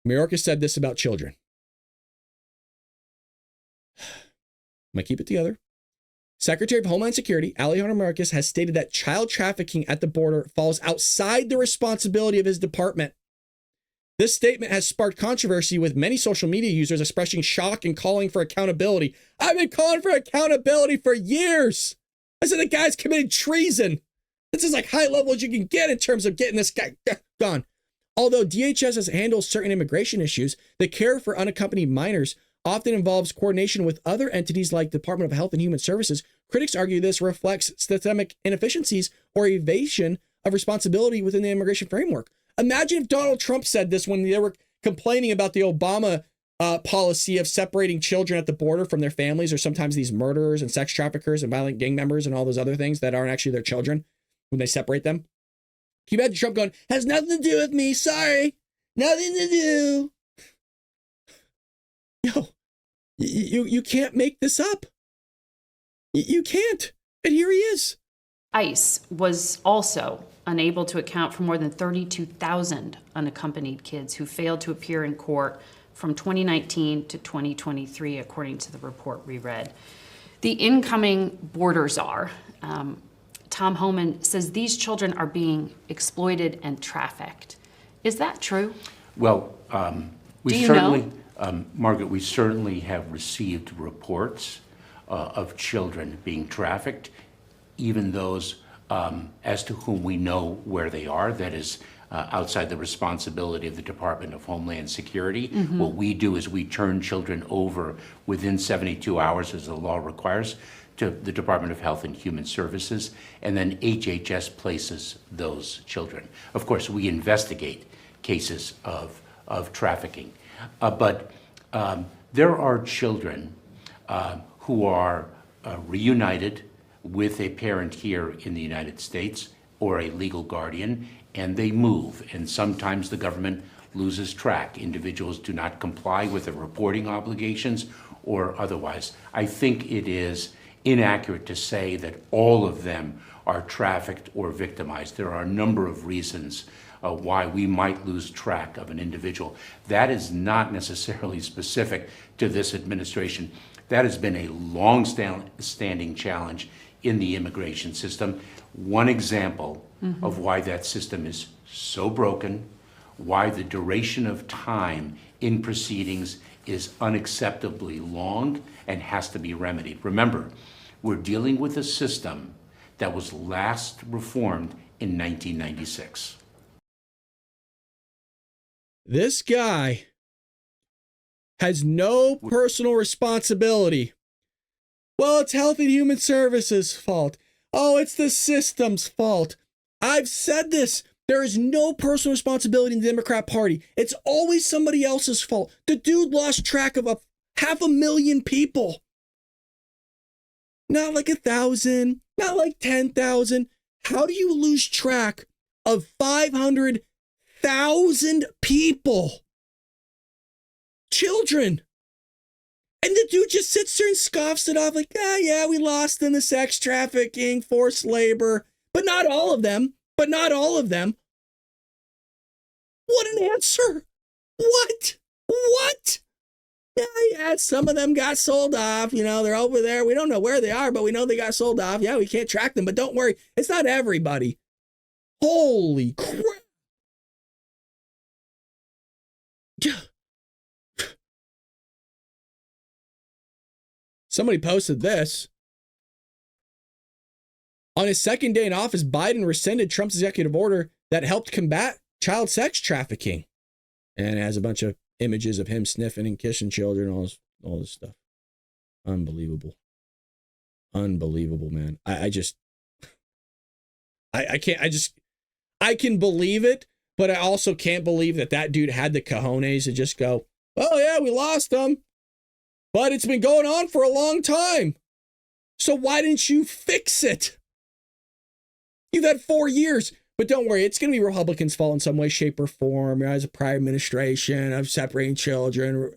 Mayorkas said this about children. I'm going to keep it together. Secretary of Homeland Security Alejandro Mayorkas has stated that child trafficking at the border falls outside the responsibility of his department. This statement has sparked controversy, with many social media users expressing shock and calling for accountability. I've been calling for accountability for years. I said the guy's committed treason. This is like high level as you can get in terms of getting this guy gone. Although DHS has handled certain immigration issues, the care for unaccompanied minors often involves coordination with other entities like the Department of Health and Human Services. Critics argue this reflects systemic inefficiencies or evasion of responsibility within the immigration framework. Imagine if Donald Trump said this when they were complaining about the Obama policy of separating children at the border from their families, or sometimes these murderers and sex traffickers and violent gang members and all those other things that aren't actually their children when they separate them. Can you imagine Trump going, has nothing to do with me, sorry, nothing to do. Yo, you can't make this up. You can't. And here he is. ICE was also unable to account for more than 32,000 unaccompanied kids who failed to appear in court from 2019 to 2023, according to the report we read. The incoming border czar, Tom Homan, says these children are being exploited and trafficked. Is that true? Well, Margaret, we certainly have received reports of children being trafficked, even those as to whom we know where they are. That is outside the responsibility of the Department of Homeland Security. Mm-hmm. What we do is we turn children over within 72 hours, as the law requires, to the Department of Health and Human Services, and then HHS places those children. Of course, we investigate cases of trafficking, but there are children who are reunited with a parent here in the United States or a legal guardian, and they move, and sometimes the government loses track. Individuals do not comply with their reporting obligations or otherwise. I think it is inaccurate to say that all of them are trafficked or victimized. There are a number of reasons why we might lose track of an individual. That is not necessarily specific to this administration. That has been a long-standing challenge in the immigration system. One example of why that system is so broken, why the duration of time in proceedings is unacceptably long and has to be remedied. Remember, we're dealing with a system that was last reformed in 1996. This guy has no personal responsibility. Well, it's Health and Human Services' fault. Oh, it's the system's fault. I've said this. There is no personal responsibility in the Democrat Party. It's always somebody else's fault. The dude lost track of 500,000 people. Not like 1,000, not like 10,000. How do you lose track of 500,000 people? Children. And the dude just sits there and scoffs it off like, yeah, we lost in the sex trafficking, forced labor, but not all of them. But not all of them. What an answer. What? Yeah, some of them got sold off. You know, they're over there. We don't know where they are, but we know they got sold off. Yeah, we can't track them, but don't worry. It's not everybody. Holy crap. Somebody posted this. On his second day in office, Biden rescinded Trump's executive order that helped combat child sex trafficking. And it has a bunch of images of him sniffing and kissing children, all this stuff. Unbelievable. Unbelievable, man. I can believe it, but I also can't believe that dude had the cojones to just go, oh yeah, we lost them, but it's been going on for a long time. So why didn't you fix it? You've had 4 years, but don't worry, it's going to be Republicans' fault in some way, shape, or form. As a prior administration of separating children.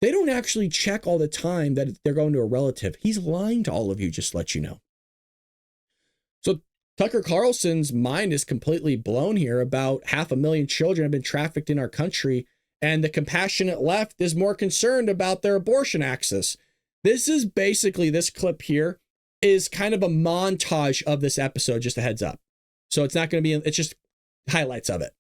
They don't actually check all the time that they're going to a relative. He's lying to all of you, just to let you know. So Tucker Carlson's mind is completely blown here about 500,000 children have been trafficked in our country. And the compassionate left is more concerned about their abortion access. This is basically, this clip here is kind of a montage of this episode, just a heads up. So it's not going to be, it's just highlights of it.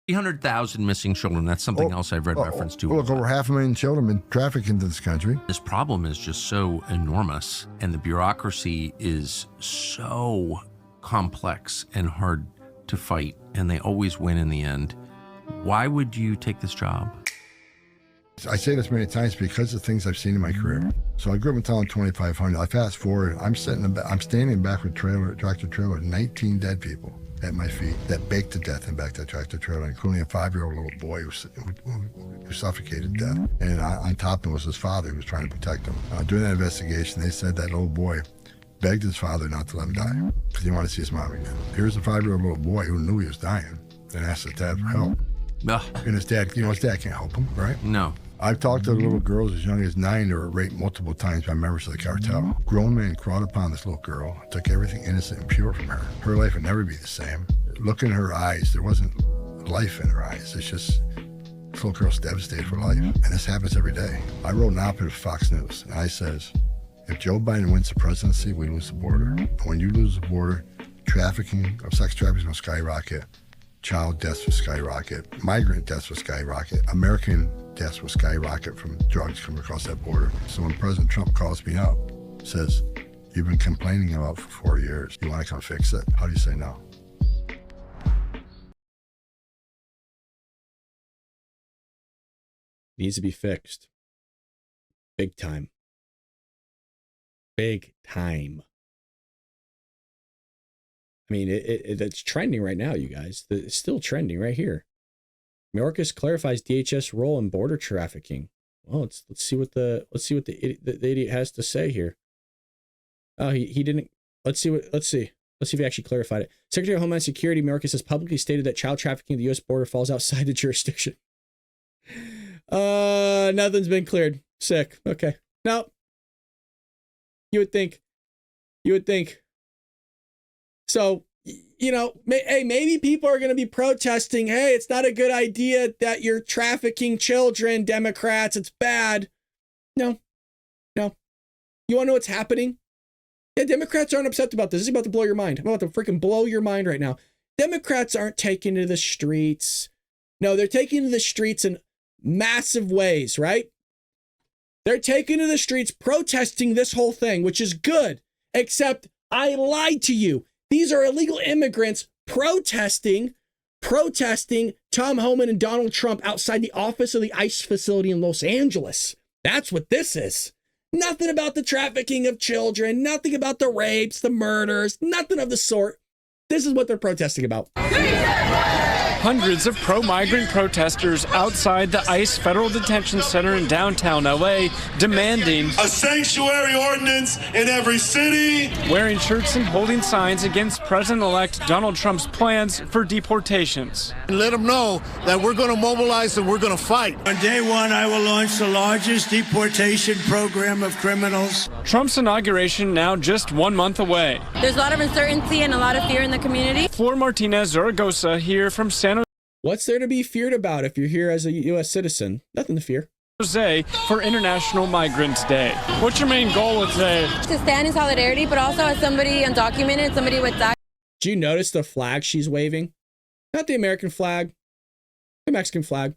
300,000 missing children. That's something else I've read reference to. Look, over 500,000 children been trafficked into this country. This problem is just so enormous, and the bureaucracy is so complex and hard to fight, and they always win in the end. Why would you take this job? I say this many times because of things I've seen in my career. So I grew up in town 2,500. I fast forward. I'm standing in back of a tractor trailer, 19 dead people at my feet that baked to death in back of that tractor trailer, including a 5-year-old little boy who suffocated to death. And on top of him was his father who was trying to protect him. During that investigation, they said that little boy begged his father not to let him die because he wanted to see his mom again. Here's a 5-year-old little boy who knew he was dying and asked his dad for help. And his dad, his dad can't help him, right? No. I've talked to little girls as young as 9 that were raped multiple times by members of the cartel. Grown men crawled upon this little girl, took everything innocent and pure from her. Her life would never be the same. Look in her eyes, there wasn't life in her eyes. It's just, this little girl's devastated for life. And this happens every day. I wrote an op-ed at Fox News, and I says, if Joe Biden wins the presidency, we lose the border. When you lose the border, trafficking, sex trafficking will skyrocket. Child deaths will skyrocket. Migrant deaths will skyrocket. American deaths will skyrocket from drugs coming across that border. So when President Trump calls me up, says, you've been complaining about for 4 years. You want to come fix it? How do you say no? Needs to be fixed. Big time. Big time. I mean, it's trending right now, you guys. It's still trending right here. Mayorkas clarifies DHS role in border trafficking. Well, let's see what the idiot has to say here. Oh, he didn't. Let's see if he actually clarified it. Secretary of Homeland Security Mayorkas has publicly stated that child trafficking at the U.S. border falls outside the jurisdiction. Nothing's been cleared. Sick. Okay. No. You would think. So, hey, maybe people are going to be protesting. Hey, it's not a good idea that you're trafficking children, Democrats. It's bad. No. You want to know what's happening? Yeah, Democrats aren't upset about this. This is about to blow your mind. I'm about to freaking blow your mind right now. Democrats aren't taking to the streets. No, they're taking to the streets in massive ways, right? They're taking to the streets protesting this whole thing, which is good, except I lied to you. These are illegal immigrants protesting Tom Homan and Donald Trump outside the office of the ICE facility in Los Angeles. That's what this is. Nothing about the trafficking of children, nothing about the rapes, the murders, nothing of the sort. This is what they're protesting about. Hundreds of pro-migrant protesters outside the ICE Federal Detention Center in downtown LA demanding a sanctuary ordinance in every city, wearing shirts and holding signs against President-elect Donald Trump's plans for deportations. and let them know that we're going to mobilize and we're going to fight. On day one, I will launch the largest deportation program of criminals. Trump's inauguration now just 1 month away. There's a lot of uncertainty and a lot of fear in the community. Flor Martinez Zaragoza here from San What's there to be feared about if you're here as a U.S. citizen? Nothing to fear. Jose for International Migrants Day. What's your main goal with today? To stand in solidarity, but also as somebody undocumented, somebody with that. Do you notice the flag she's waving? Not the American flag, the Mexican flag.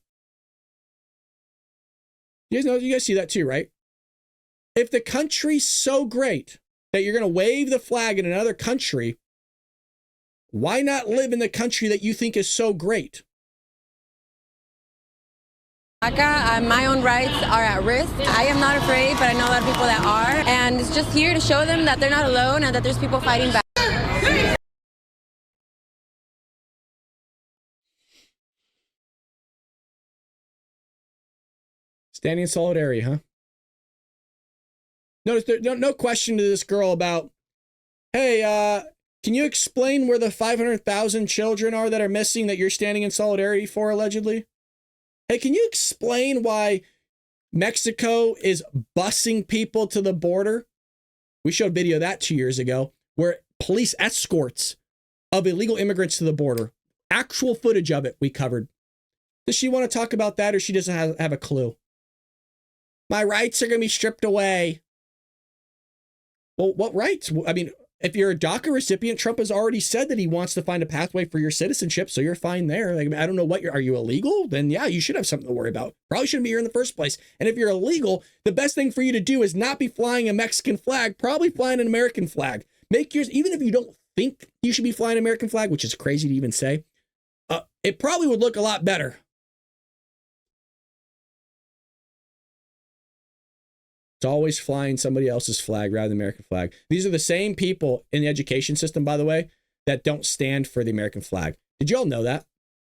You guys see that too, right? If the country's so great that you're going to wave the flag in another country, why not live in the country that you think is so great? My own rights are at risk. I am not afraid, but I know a lot of people that are. And it's just here to show them that they're not alone and that there's people fighting back. Standing in solidarity, huh? Notice there's no question to this girl about, hey, can you explain where the 500,000 children are that are missing that you're standing in solidarity for, allegedly? Hey, can you explain why Mexico is busing people to the border? We showed video of that 2 years ago, where police escorts of illegal immigrants to the border. Actual footage of it we covered. Does she want to talk about that, or she doesn't have a clue? My rights are going to be stripped away. Well, what rights? I mean, if you're a DACA recipient, Trump has already said that he wants to find a pathway for your citizenship, so you're fine there. Like, I don't know what are you illegal? Then yeah, you should have something to worry about. Probably shouldn't be here in the first place. And if you're illegal, the best thing for you to do is not be flying a Mexican flag, probably flying an American flag. Make yours, even if you don't think you should be flying an American flag, which is crazy to even say, it probably would look a lot better. It's always flying somebody else's flag rather than the American flag. These are the same people in the education system, by the way, that don't stand for the American flag. Did you all know that?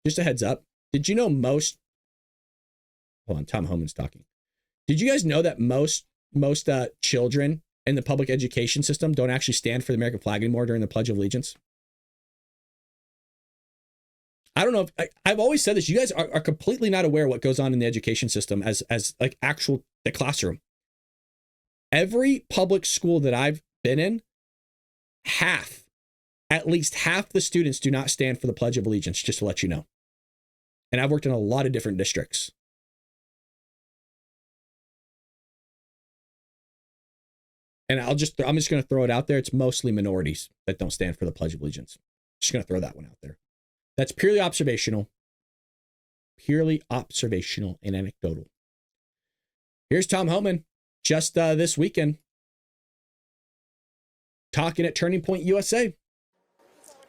Just a heads up. Did you know most... Hold on, Tom Homan's talking. Did you guys know that most children in the public education system don't actually stand for the American flag anymore during the Pledge of Allegiance? I don't know if... I've always said this. You guys are completely not aware of what goes on in the education system as like actual the classroom. Every public school that I've been in, at least half the students do not stand for the Pledge of Allegiance, just to let you know. And I've worked in a lot of different districts. And I'm just going to throw it out there. It's mostly minorities that don't stand for the Pledge of Allegiance. Just going to throw that one out there. That's purely observational and anecdotal. Here's Tom Homan. Just this weekend, talking at Turning Point USA.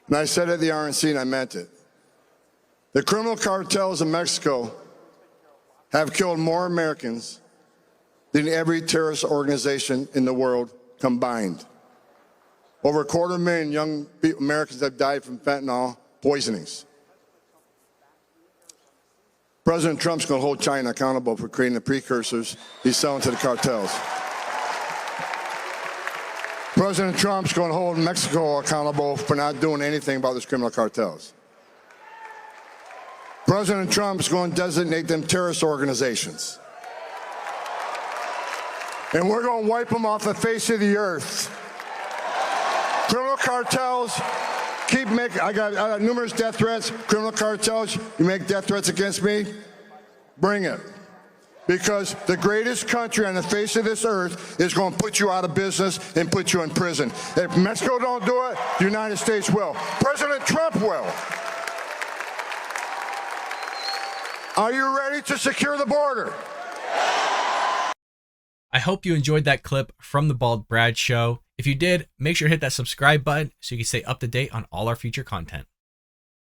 And I said at the RNC, and I meant it. The criminal cartels in Mexico have killed more Americans than every terrorist organization in the world combined. Over 250,000 young Americans have died from fentanyl poisonings. President Trump's going to hold China accountable for creating the precursors he's selling to the cartels. President Trump's going to hold Mexico accountable for not doing anything about these criminal cartels. President Trump's going to designate them terrorist organizations. And we're going to wipe them off the face of the earth. Criminal cartels keep making, I got numerous death threats. Criminal cartels, you make death threats against me, bring it. Because the greatest country on the face of this earth is going to put you out of business and put you in prison. If Mexico don't do it, the United States will. President Trump will. Are you ready to secure the border? I hope you enjoyed that clip from The Bald Brad Show. If you did, make sure to hit that subscribe button so you can stay up to date on all our future content.